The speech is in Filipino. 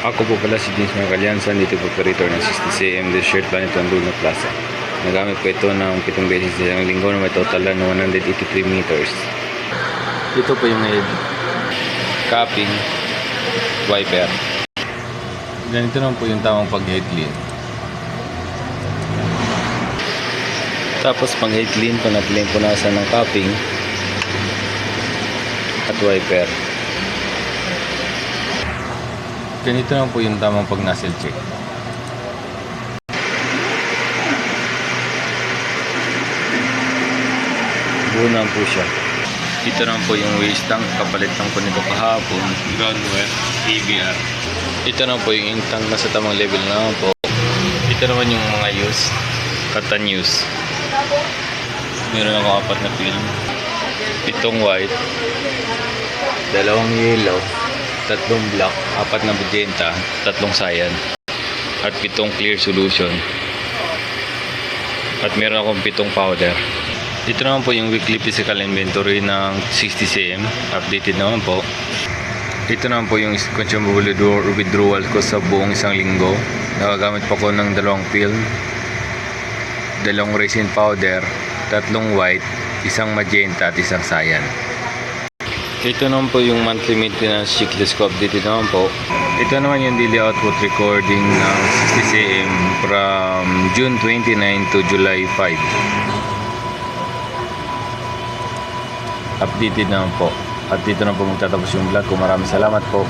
Ako po pala si James Marcalianza, native operator ng 60cm Desert Planet Luna Plaza. Nagamit ko ito ng 7 beses sa isang linggo na may total na 183 meters. Ito po yung head, capping, wiper. Ganito naman po yung tamang pag-head clean. Tapos pang head clean po natin punasan ng capping at wiper. Ganito naman po yung tamang pag-nozzle check. Buo naman po siya. Ito naman po yung waste tank. Kapalit lang po nito kahapon. Groundware, ABR. Ito naman po yung ink tank. Nasa tamang level naman po. Ito naman yung mga use. Katan use. Meron ako 4 na film. Itong white. 2 yellow. 3 black, 4 na magenta, 3 cyan, at 7 clear solution. At meron akong 7 powder. Ito naman po yung weekly physical inventory ng 60cm. Updated naman po. Ito naman po yung consumable withdrawal ko sa buong isang linggo. Nakagamit pa ko ng 2 film, 2 resin powder, 3 white, 1 magenta at 1 cyan. Ito naman po yung monthly maintenance checklist ko, updated naman po. Ito naman yung daily output recording ng 60cm from June 29 to July 5. Updated naman po. At dito na po magtatapos yung vlog ko. Maraming salamat po.